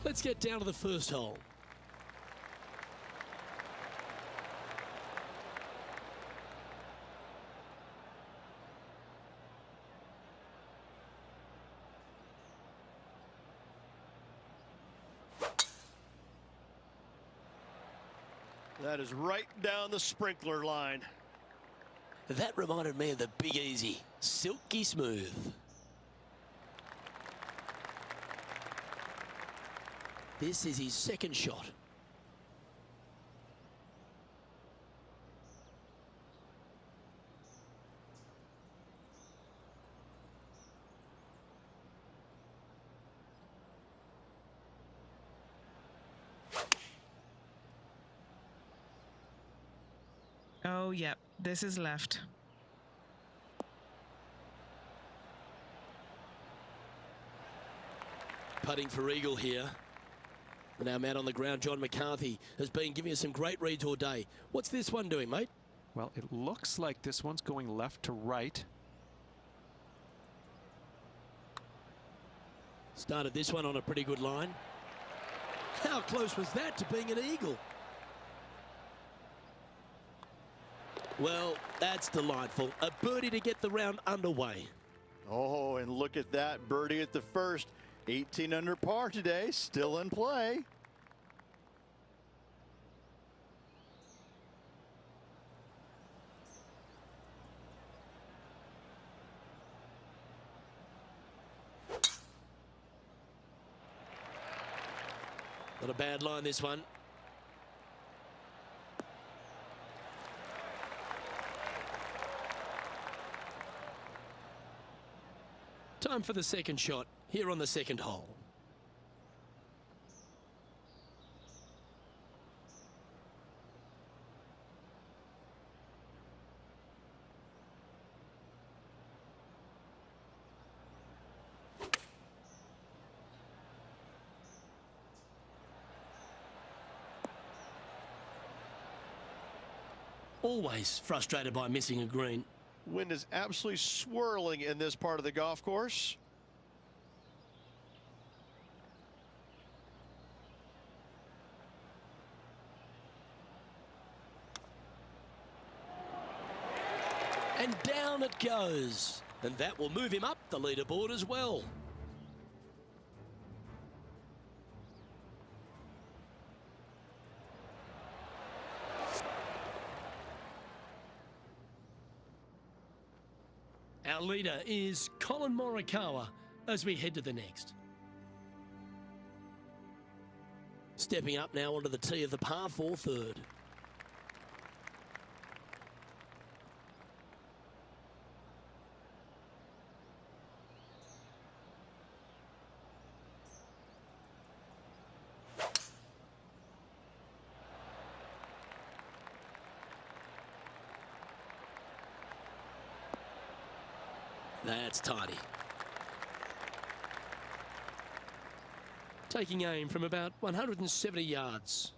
Let's get down to the first hole. That is right down the sprinkler line. That reminded me of the Big Easy. Silky smooth. This is his second shot. Oh, yep, this is left. Putting for eagle here. And our man on the ground, John McCarthy, has been giving us some great reads all day. What's this one doing, mate? Well, it looks like this one's going left to right. Started this one on a pretty good line. How close was that to being an eagle? Well, that's delightful. A birdie to get the round underway. Oh, and look at that birdie at the first. 18 under par today, still in play. Not a bad line, this one. Time for the second shot here on the second hole. Always frustrated by missing a green. Wind is absolutely swirling in this part of the golf course. And down it goes. And that will move him up the leaderboard as well. Our leader is Colin Morikawa as we head to the next. Stepping up now onto the tee of the par 4 third. That's tidy. Taking aim from about 170 yards.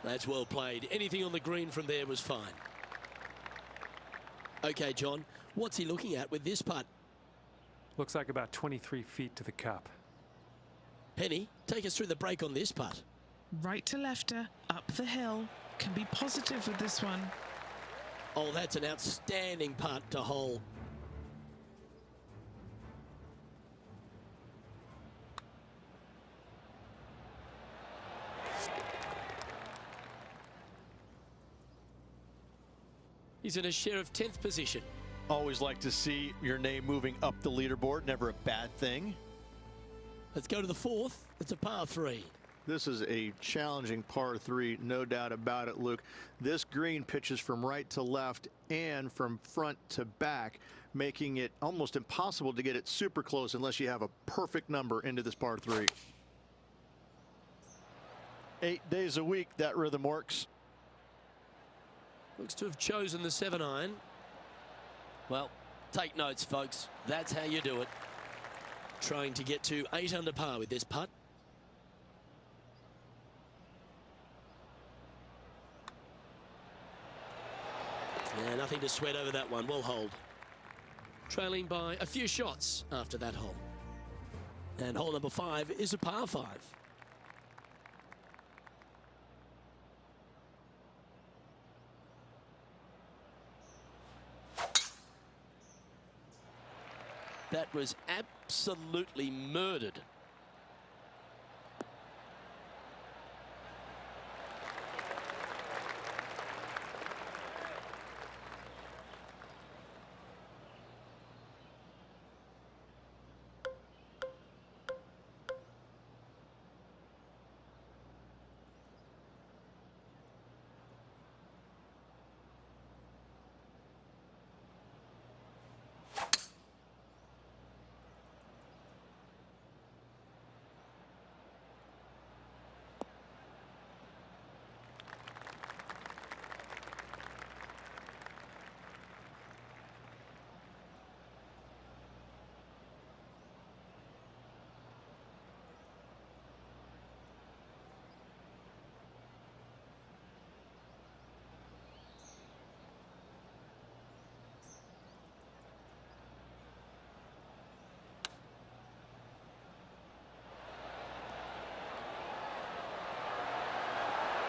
That's well played. Anything on the green from there was fine. Okay, John, what's he looking at with this putt? Looks like about 23 feet to the cup. Penny, take us through the break on this putt. Right to lefter, up the hill. Can be positive with this one. Oh, that's an outstanding putt to hole. He's in a share of 10th position. Always like to see your name moving up the leaderboard. Never a bad thing. Let's go to the fourth. It's a par 3. This is a challenging par 3, no doubt about it, Luke. This green pitches from right to left and from front to back, making it almost impossible to get it super close unless you have a perfect number into this par 3. 8 days a week, that rhythm works. Looks to have chosen the 7-iron. Well, Take notes, folks. That's how you do it. Trying to get to 8 under par with this putt. Yeah, nothing to sweat over that one. Well hold. Trailing by a few shots after that hole. And hole number 5 is a par 5. That was absolutely murdered.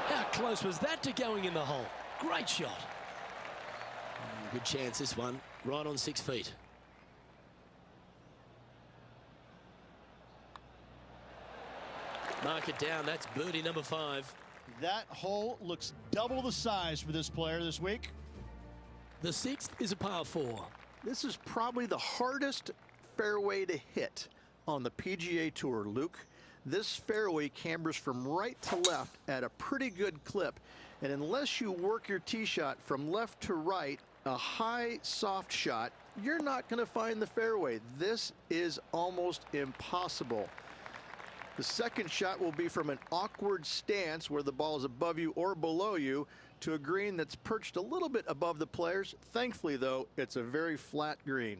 How close was that to going in the hole? Great shot. Good chance this one, right on 6 feet. Mark it down, that's birdie number 5. That hole looks double the size for this player this week. The 6th is a par 4. This is probably the hardest fairway to hit on the PGA Tour, Luke. This fairway cambers from right to left at a pretty good clip, and unless you work your tee shot from left to right, a high soft shot, you're not going to find the fairway. This is almost impossible. The second shot will be from an awkward stance where the ball is above you or below you to a green that's perched a little bit above the players. Thankfully, though, it's a very flat green.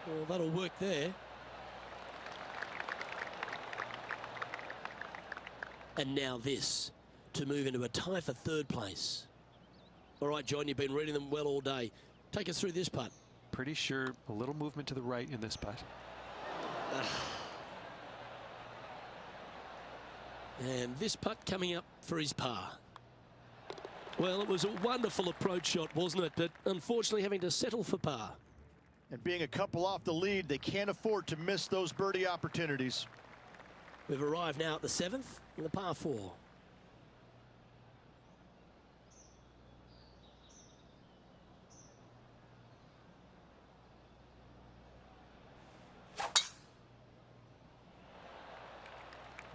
Well, that'll work there. And now this to move into a tie for 3rd place. All right, John, you've been reading them well all day. Take us through this putt. Pretty sure a little movement to the right in this putt. And this putt coming up for his par. Well, it was a wonderful approach shot, wasn't it? But unfortunately having to settle for par. And being a couple off the lead, they can't afford to miss those birdie opportunities. We've arrived now at the 7th in the par 4.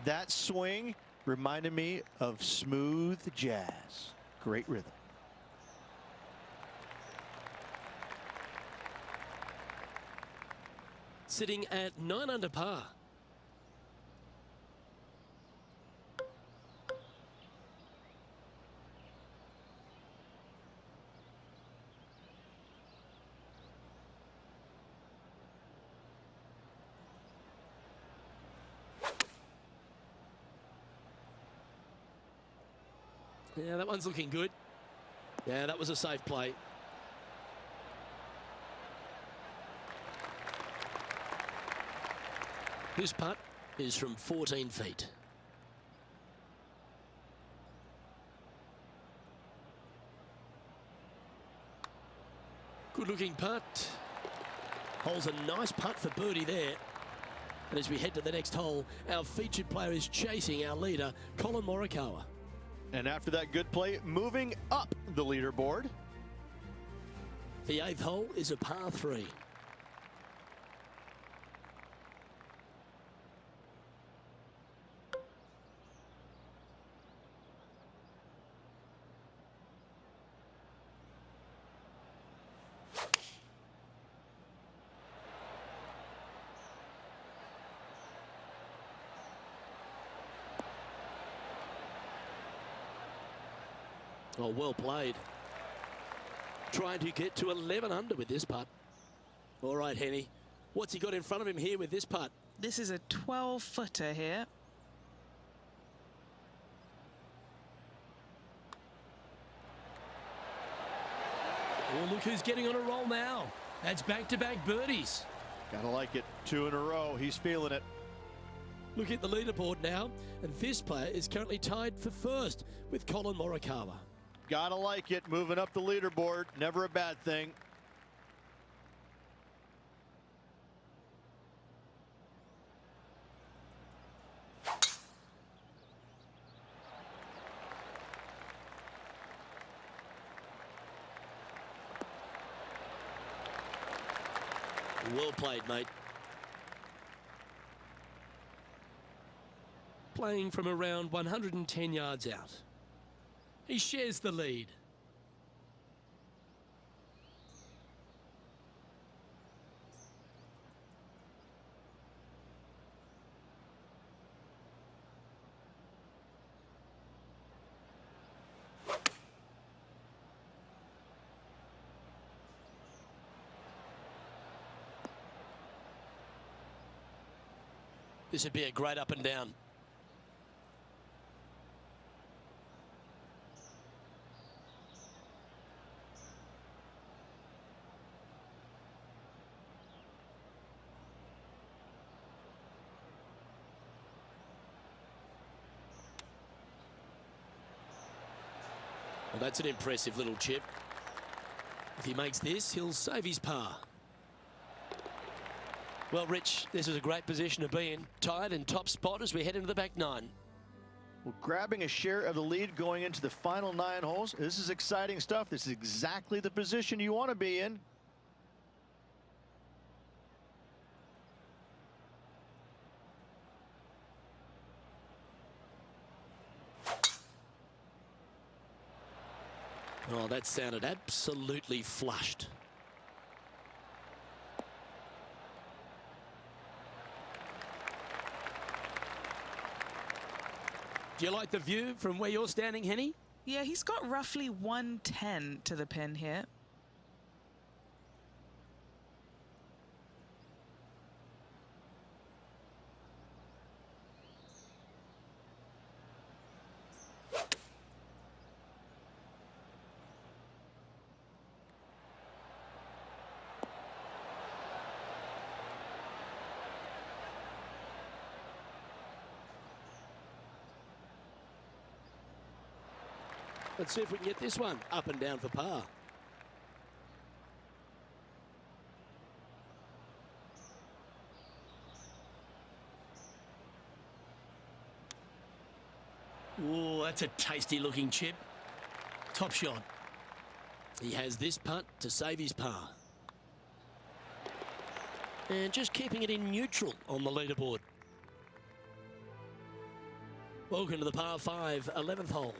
That swing reminded me of smooth jazz. Great rhythm. Sitting at 9 under par. Yeah, that one's looking good. Yeah, that was a safe play. This putt is from 14 feet. Good looking putt. Holes a nice putt for birdie there. And as we head to the next hole, our featured player is chasing our leader, Colin Morikawa. And after that good play, moving up the leaderboard. The 8th hole is a par 3. Oh, well played. Trying to get to 11 under with this putt. All right, Henny. What's he got in front of him here with this putt? This is a 12-footer here. Oh, look who's getting on a roll now. That's back-to-back birdies. Gotta like it. 2 in a row. He's feeling it. Look at the leaderboard now, and this player is currently tied for first with Colin Morikawa. Gotta like it. Moving up the leaderboard. Never a bad thing. Well played, mate. Playing from around 110 yards out. He shares the lead. This would be a great up and down. Well, that's an impressive little chip. If he makes this, he'll save his par. Well, Rich, this is a great position to be in. Tied in top spot as we head into the back 9. Well, grabbing a share of the lead going into the final 9 holes. This is exciting stuff. This is exactly the position you want to be in. Oh, that sounded absolutely flushed. Do you like the view from where you're standing, Henny? Yeah, he's got roughly 110 to the pin here. Let's see if we can get this one up and down for par. Oh, that's a tasty looking chip. Top shot. He has this putt to save his par. And just keeping it in neutral on the leaderboard. Welcome to the par 5 11th hole.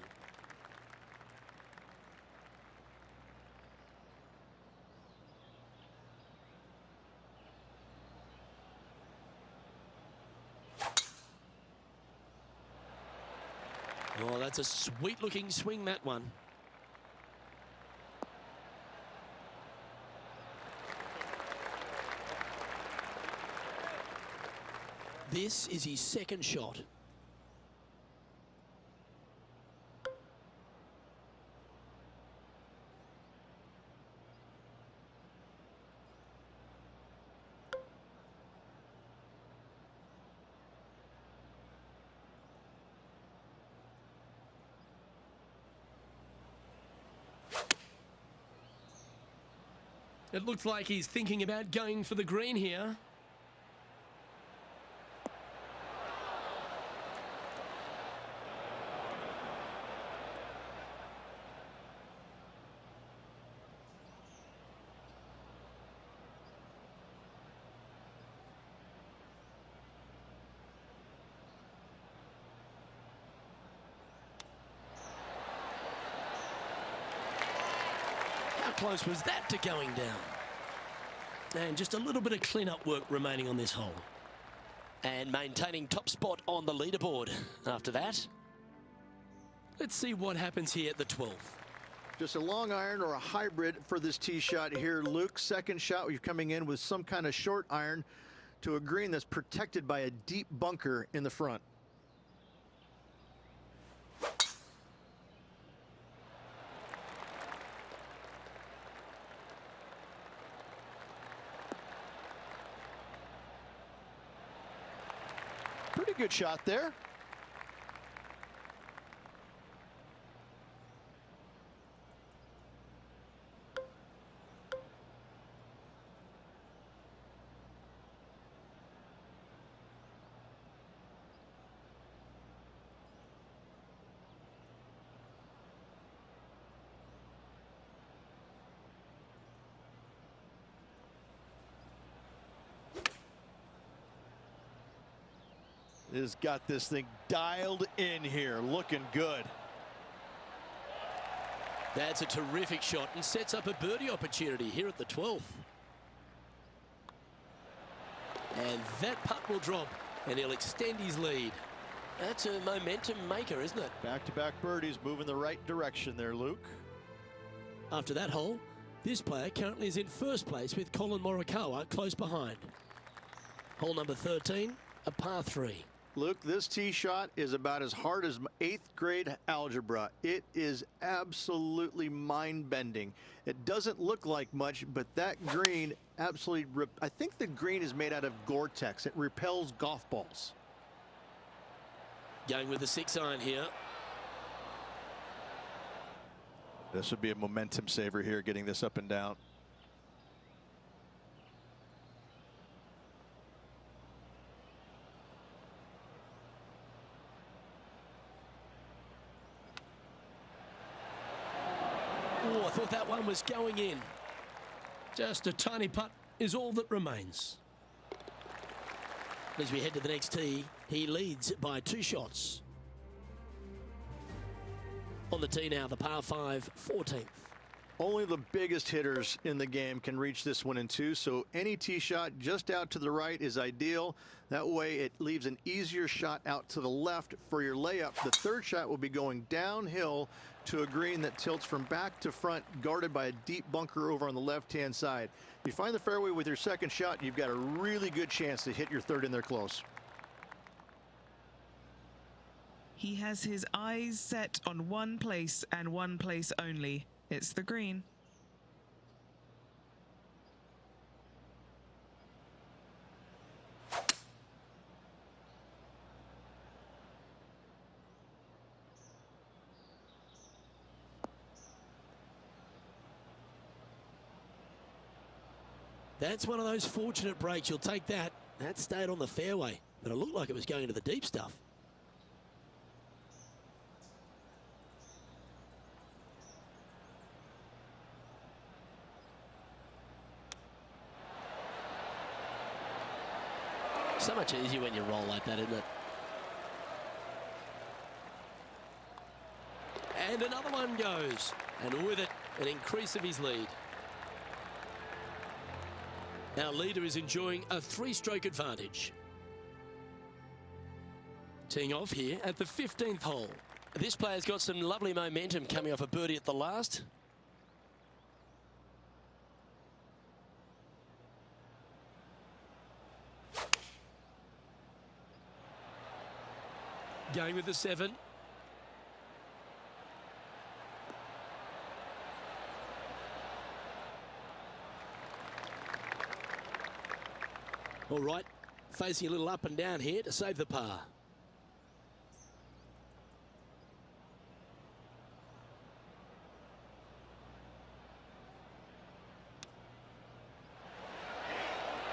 Oh, that's a sweet looking swing, that one. This is his second shot. It looks like he's thinking about going for the green here. How close was that to going down? And just a little bit of clean-up work remaining on this hole. And maintaining top spot on the leaderboard after that. Let's see what happens here at the 12th. Just a long iron or a hybrid for this tee shot here, Luke. Second shot, you're coming in with some kind of short iron to a green that's protected by a deep bunker in the front. Pretty good shot there. Has got this thing dialed in here, looking good. That's a terrific shot and sets up a birdie opportunity here at the 12th. And that putt will drop and he'll extend his lead. That's a momentum maker, isn't it? Back-to-back birdies, moving the right direction there, Luke. After that hole, this player currently is in first place with Colin Morikawa close behind. Hole number 13, a par 3. Luke, this tee shot is about as hard as 8th grade algebra. It is absolutely mind-bending. It doesn't look like much, but that green absolutely, I think the green is made out of Gore-Tex. It repels golf balls. Going with the 6-iron here. This would be a momentum saver here, getting this up and down. Oh, I thought that one was going in. Just a tiny putt is all that remains. As we head to the next tee, he leads by 2 shots. On the tee now, the par 5, 14th. Only the biggest hitters in the game can reach this one in 2, so any tee shot just out to the right is ideal. That way it leaves an easier shot out to the left for your layup. The third shot will be going downhill to a green that tilts from back to front, guarded by a deep bunker over on the left-hand side. If you find the fairway with your second shot, you've got a really good chance to hit your third in there close. He has his eyes set on one place and one place only. It's the green. That's one of those fortunate breaks. You'll take that. That stayed on the fairway, but it looked like it was going to the deep stuff. So much easier when you roll like that, isn't it? And another one goes. And with it, an increase of his lead. Our leader is enjoying a 3-stroke advantage. Teeing off here at the 15th hole. This player's got some lovely momentum coming off a birdie at the last. Going with the 7. All right, facing a little up and down here to save the par.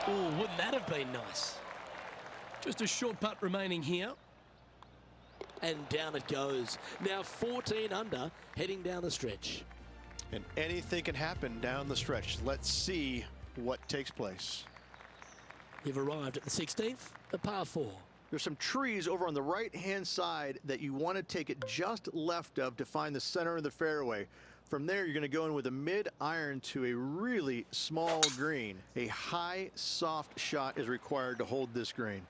Oh, wouldn't that have been nice? Just a short putt remaining here. And down it goes. Now 14 under, heading down the stretch. And anything can happen down the stretch. Let's see what takes place. You've arrived at the 16th, a par 4. There's some trees over on the right-hand side that you want to take it just left of to find the center of the fairway. From there, you're going to go in with a mid-iron to a really small green. A high, soft shot is required to hold this green.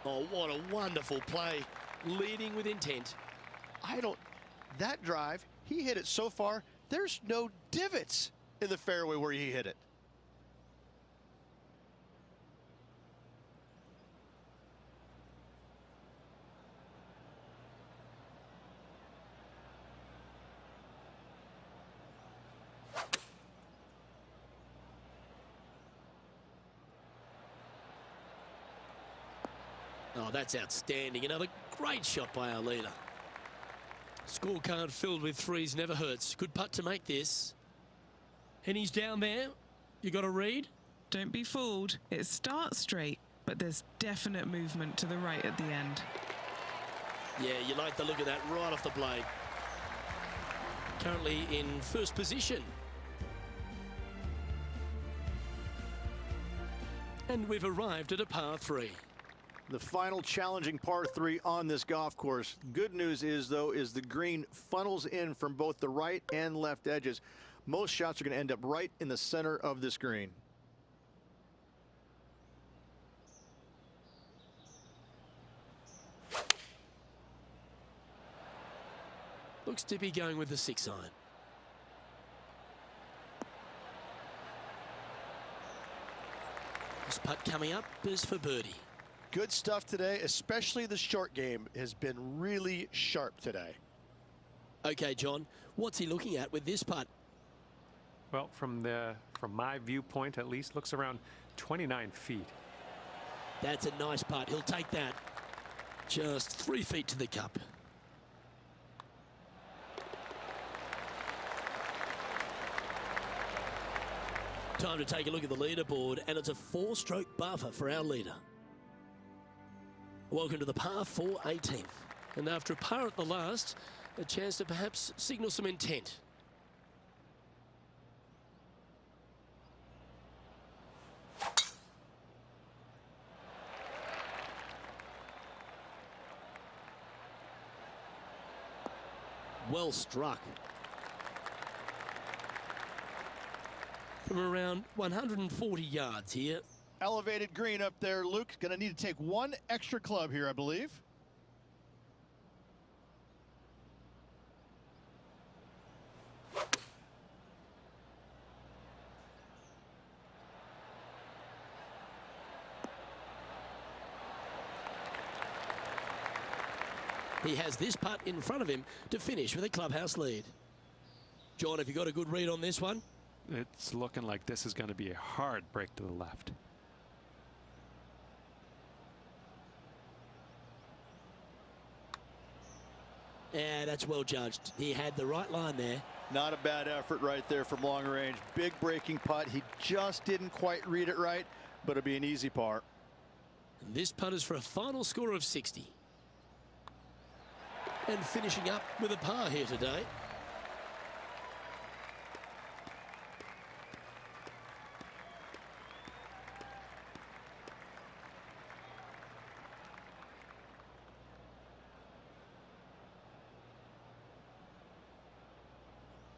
Oh, what a wonderful play. leading with intent. That drive, he hit it so far, there's no divots in the fairway where he hit it. Oh, that's outstanding. Another great shot by our leader. Scorecard filled with threes never hurts. Good putt to make this. And he's down there. You got a read? Don't be fooled. It starts straight, but there's definite movement to the right at the end. Yeah, you like the look of that right off the blade. Currently in first position. And we've arrived at a par 3. The final challenging par 3 on this golf course. Good news is, though, is the green funnels in from both the right and left edges. Most shots are going to end up right in the center of this green. Looks to be going with the 6-iron. This putt coming up is for birdie. Good stuff today, especially the short game has been really sharp today. Okay, John, what's he looking at with this putt? Well, from my viewpoint at least, looks around 29 feet. That's a nice putt. He'll take that. Just 3 feet to the cup. Time to take a look at the leaderboard, and it's a 4-stroke buffer for our leader. Welcome to the par 4 18th. And after a par at the last, a chance to perhaps signal some intent. Well struck. From around 140 yards here. Elevated green up there, Luke. Going to need to take one extra club here, I believe. He has this putt in front of him to finish with a clubhouse lead. John, have you got a good read on this one? It's looking like this is going to be a hard break to the left. Yeah, that's well judged. He had the right line there. Not a bad effort right there from long range. Big breaking putt. He just didn't quite read it right, but it'll be an easy par. And this putt is for a final score of 60. And finishing up with a par here today.